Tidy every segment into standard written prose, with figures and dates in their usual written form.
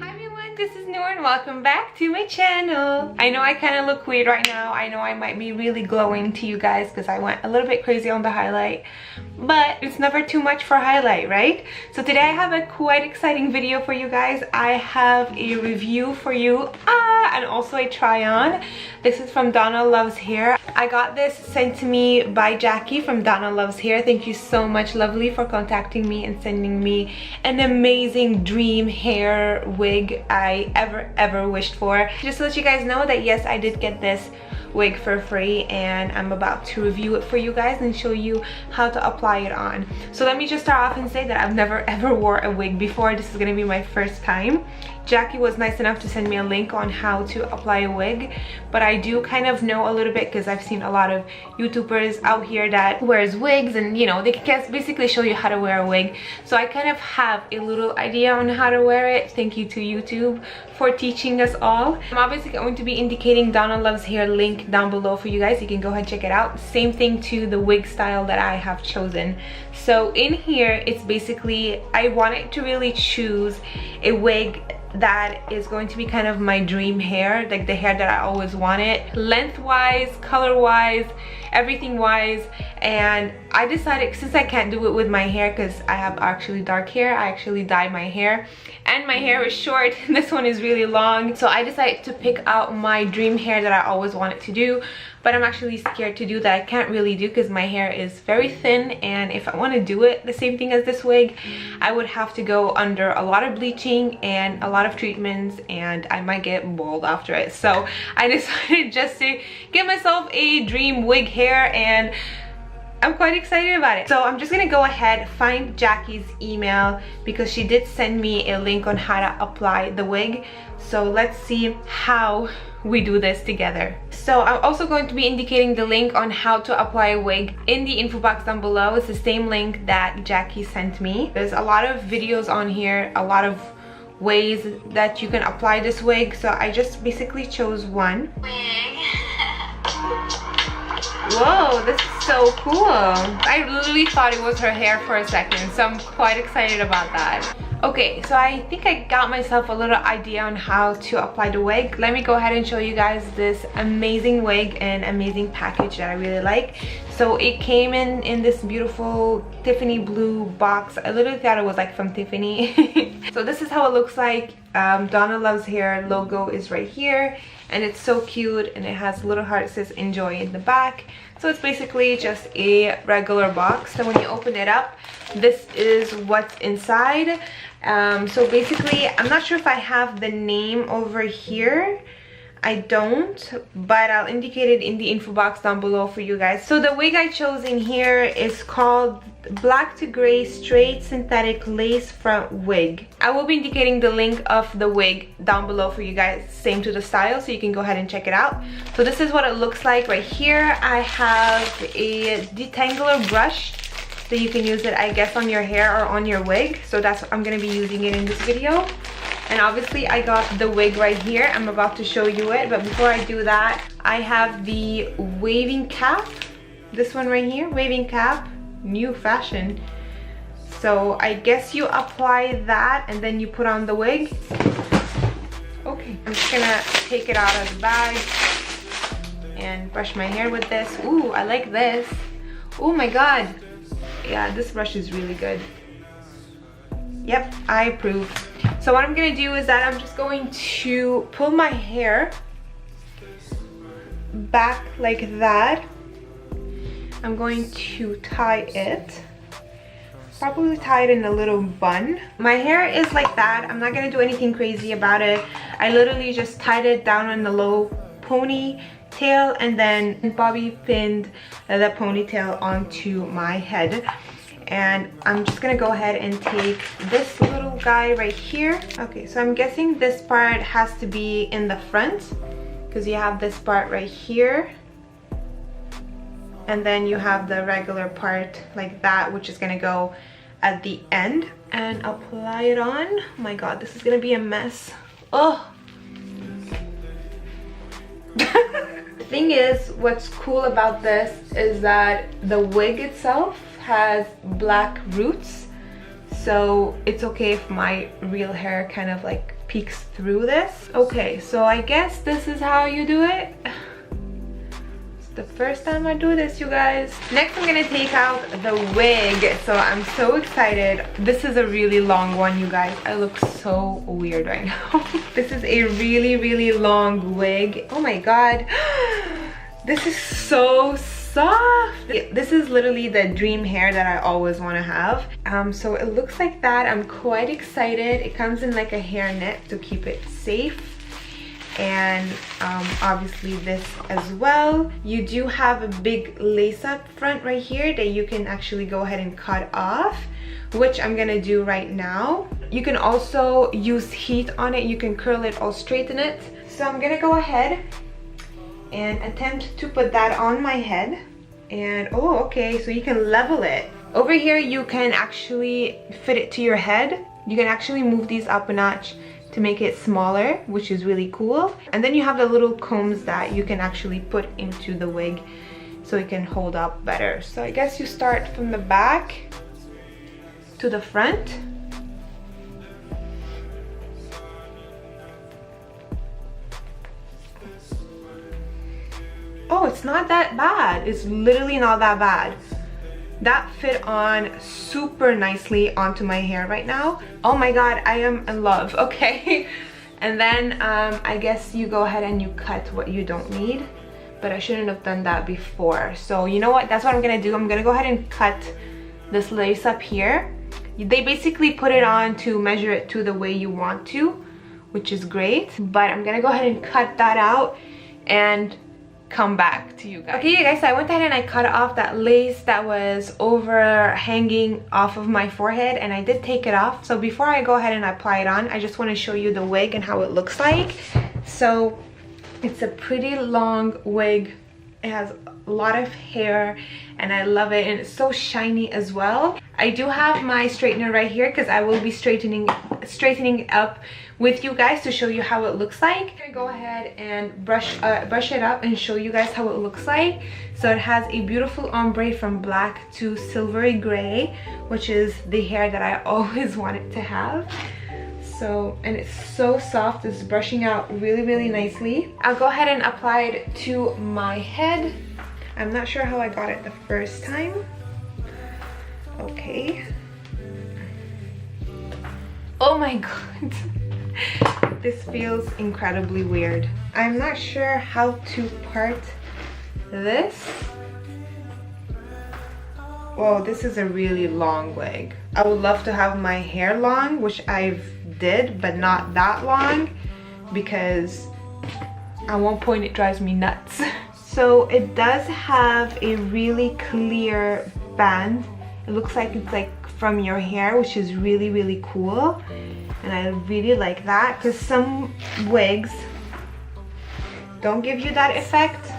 Hi everyone, this is Noor and welcome back to my channel. I know I kind of look weird right now. I know I might be really glowing to you guys because I went a little bit crazy on the highlight, but it's never too much for highlight, right? So today I have a quite exciting video for you guys. I have a review for you and also a try on. This is from Donna Loves Hair. I got this sent to me by Jackie from Donna Loves Hair. Thank you so much, lovely, for contacting me and sending me an amazing dream hair wig I ever wished for. Just to let you guys know that yes, I did get this wig for free and I'm about to review it for you guys and show you how to apply it on. So let me just start off and say that I've never ever wore a wig before. This is gonna be my first time. Jackie was nice enough to send me a link on how to apply a wig, but I do kind of know a little bit because I've seen a lot of YouTubers out here that wears wigs and you know they can basically show you how to wear a wig. So I kind of have a little idea on how to wear it. Thank you to YouTube for teaching us all. I'm obviously going to be indicating Donna Loves Hair link down below for you guys. You can go ahead and check it out. Same thing to the wig style that I have chosen. So in here it's basically, I wanted to really choose a wig that is going to be kind of my dream hair, like the hair that I always wanted, length-wise, color-wise, everything-wise. And I decided, since I can't do it with my hair because I have actually dark hair, I actually dye my hair and my hair is short. This one is really long, so I decided to pick out my dream hair that I always wanted to do, but I'm actually scared to do that. I can't really do because my hair is very thin, and if I want to do it the same thing as this wig, I would have to go under a lot of bleaching and a lot of treatments, and I might get bald after it. So I decided just to give myself a dream wig hair, and I'm quite excited about it. So I'm just gonna go ahead, find Jackie's email because she did send me a link on how to apply the wig. So let's see how we do this together. So I'm also going to be indicating the link on how to apply a wig in the info box down below. It's the same link that Jackie sent me. There's a lot of videos on here, a lot of ways that you can apply this wig, so I just basically chose one. Whoa, this is so cool. I literally thought it was her hair for a second, so I'm quite excited about that. Okay, so I think I got myself a little idea on how to apply the wig. Let me go ahead and show you guys this amazing wig and amazing package that I really like. So it came in this beautiful Tiffany blue box. I literally thought it was like from Tiffany. So this is how it looks like. Donna Loves Hair logo is right here, and it's so cute, and it has a little heart that says enjoy in the back. So it's basically just a regular box. So when you open it up, this is what's inside. So basically, I'm not sure if I have the name over here. I don't, but I'll indicate it in the info box down below for you guys. So the wig I chose in here is called Black to Gray Straight Synthetic Lace Front Wig. I will be indicating the link of the wig down below for you guys, same to the style, so you can go ahead and check it out. So this is what it looks like right here. I have a detangler brush, so you can use it, I guess, on your hair or on your wig. So that's what I'm going to be using it in this video. And obviously I got the wig right here. I'm about to show you it, but before I do that, I have the waving cap. This one right here, waving cap, new fashion. So I guess you apply that and then you put on the wig. Okay, I'm just gonna take it out of the bag and brush my hair with this. Ooh, I like this. Oh my god. Yeah, this brush is really good. Yep, I approve. So what I'm gonna do is that I'm just going to pull my hair back like that. I'm going to tie it, probably tie it in a little bun. My hair is like that. I'm not gonna do anything crazy about it. I literally just tied it down on the low ponytail and then bobby pinned the ponytail onto my head. And I'm just gonna go ahead and take this little guy right here. Okay, so I'm guessing this part has to be in the front because you have this part right here, and then you have the regular part like that, which is gonna go at the end. And apply it on. Oh my god, this is gonna be a mess. Oh. The thing is, what's cool about this is that the wig itself has black roots, so it's okay if my real hair kind of like peeks through this. Okay, so I guess this is how you do it. It's the first time I do this, you guys. Next, I'm gonna take out the wig. So I'm so excited. This is a really long one, you guys. I look so weird right now. This is a really, really long wig. Oh my god. This is so soft. This is literally the dream hair that I always want to have. So it looks like that. I'm quite excited. It comes in like a hair net to keep it safe, and obviously this as well. You do have a big lace up front right here that you can actually go ahead and cut off, which I'm gonna do right now. You can also use heat on it. You can curl it or straighten it. So I'm gonna go ahead and attempt to put that on my head. And oh, okay, so you can level it. Over here you can actually fit it to your head. You can actually move these up a notch to make it smaller, which is really cool. And then you have the little combs that you can actually put into the wig so it can hold up better. So I guess you start from the back to the front. Oh, it's not that bad. It's literally not that bad. That fit on super nicely onto my hair right now. Oh my god, I am in love. Okay. And then I guess you go ahead and you cut what you don't need, but I shouldn't have done that before. So you know what, that's what I'm gonna do. I'm gonna go ahead and cut this lace up here. They basically put it on to measure it to the way you want to, which is great. But I'm gonna go ahead and cut that out and come back to you guys. Okay, you guys, so I went ahead and I cut off that lace that was overhanging off of my forehead, and I did take it off. So before I go ahead and apply it on, I just want to show you the wig and how it looks like. So it's a pretty long wig. It has a lot of hair and I love it, and it's so shiny as well. I do have my straightener right here because I will be straightening up with you guys to show you how it looks like. I'm gonna go ahead and brush it up and show you guys how it looks like. So it has a beautiful ombre from black to silvery gray, which is the hair that I always wanted to have. So, and it's so soft. It's brushing out really, really nicely. I'll go ahead and apply it to my head. I'm not sure how I got it the first time. Okay. Oh my god. This feels incredibly weird. I'm not sure how to part this. Whoa, this is a really long wig. I would love to have my hair long, which I've did, but not that long, because at one point it drives me nuts. So it does have a really clear band. It looks like it's like from your hair, which is really, really cool. And I really like that, because some wigs don't give you that effect,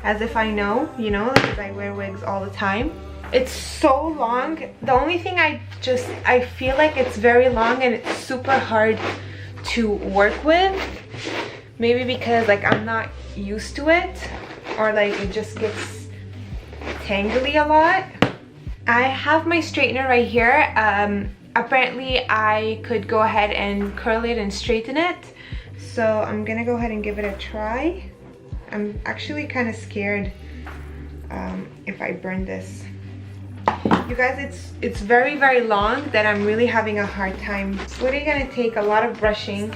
as if I know, you know, because I wear wigs all the time. It's so long. The only thing I feel like it's very long and it's super hard to work with. Maybe because like I'm not used to it, or like it just gets tangly a lot. I have my straightener right here. Apparently I could go ahead and curl it and straighten it. So I'm gonna go ahead and give it a try. I'm actually kind of scared if I burn this. You guys, it's very, very long that I'm really having a hard time. It's literally gonna take a lot of brushing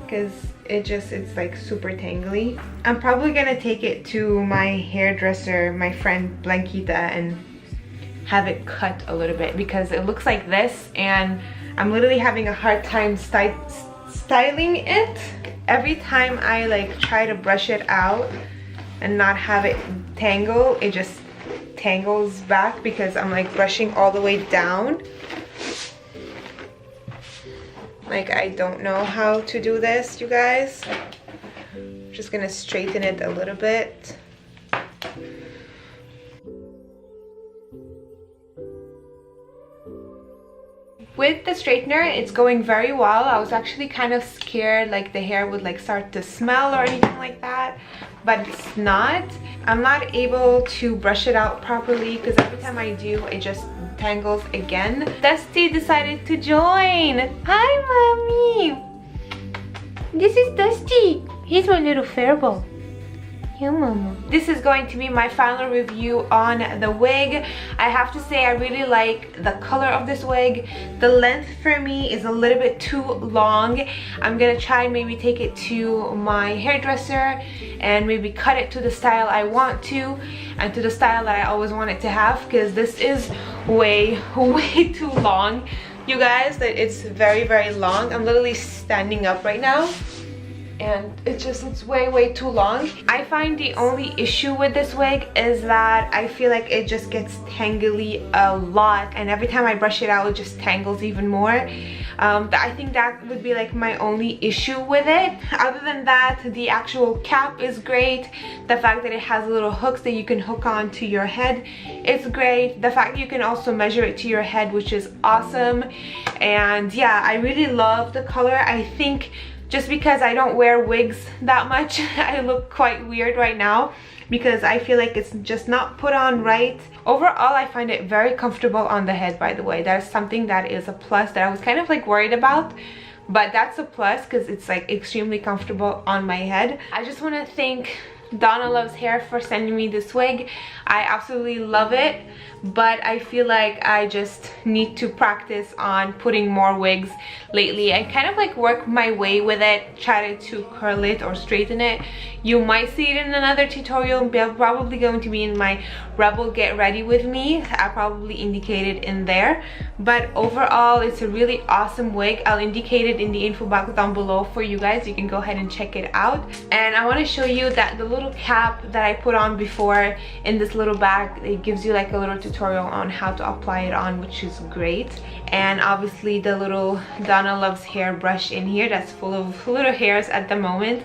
because it's like super tangly. I'm probably gonna take it to my hairdresser, my friend Blanquita, and have it cut a little bit, because it looks like this and I'm literally having a hard time styling it. Every time I like try to brush it out and not have it tangle, it just tangles back because I'm like brushing all the way down. Like, I don't know how to do this, you guys. I'm just gonna straighten it a little bit. With the straightener, it's going very well. I was actually kind of scared like the hair would like start to smell or anything like that, but it's not. I'm not able to brush it out properly because every time I do, it just tangles again. Dusty decided to join. Hi, mommy. This is Dusty. He's my little fairball. Yeah, mama. This is going to be my final review on the wig. I have to say I really like the color of this wig. The length for me is a little bit too long. I'm gonna try and maybe take it to my hairdresser and maybe cut it to the style I want to and to the style that I always wanted to have, because this is way too long. You guys, that it's very long. I'm literally standing up right now. And it's way too long. I find the only issue with this wig is that I feel like it just gets tangly a lot, and every time I brush it out it just tangles even more. I think that would be like my only issue with it. Other than that, the actual cap is great. The fact that it has little hooks that you can hook on to your head, it's great. The fact that you can also measure it to your head, which is awesome. And yeah, I really love the color. I think just because I don't wear wigs that much, I look quite weird right now because I feel like it's just not put on right. Overall, I find it very comfortable on the head, by the way. That is something that is a plus that I was kind of like worried about, but that's a plus because it's like extremely comfortable on my head. I just want to thank Donna Loves Hair for sending me this wig. I absolutely love it, but I feel like I just need to practice on putting more wigs lately. I kind of like work my way with it, try to curl it or straighten it. You might see it in another tutorial. Probably going to be in my Rebel Get Ready With Me. I probably indicated in there, but overall it's a really awesome wig. I'll indicate it in the info box down below for you guys. You can go ahead and check it out. And I want to show you that the little cap that I put on before in this little bag, it gives you like a little tutorial on how to apply it on, which is great. And obviously the little Donna Loves Hair brush in here that's full of little hairs at the moment.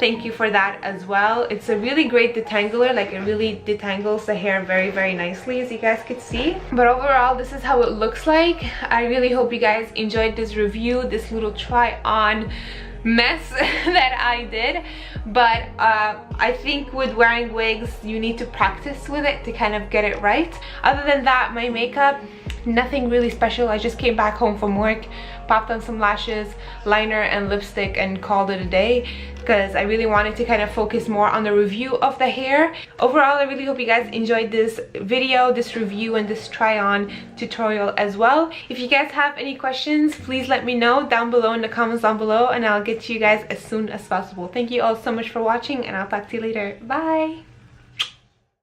Thank you for that as well. It's a really great detangler, like it really detangles the hair very nicely, as you guys could see. But overall, this is how it looks like. I really hope you guys enjoyed this review, this little try on mess that I did. But I think with wearing wigs you need to practice with it to kind of get it right. Other than that, my makeup, nothing really special. I just came back home from work, popped on some lashes, liner and lipstick, and called it a day because I really wanted to kind of focus more on the review of the hair. Overall, I really hope you guys enjoyed this video, this review, and this try on tutorial as well. If you guys have any questions, please let me know down below in the comments down below, and I'll get to you guys as soon as possible. Thank you all so much for watching, and I'll talk to you later. Bye!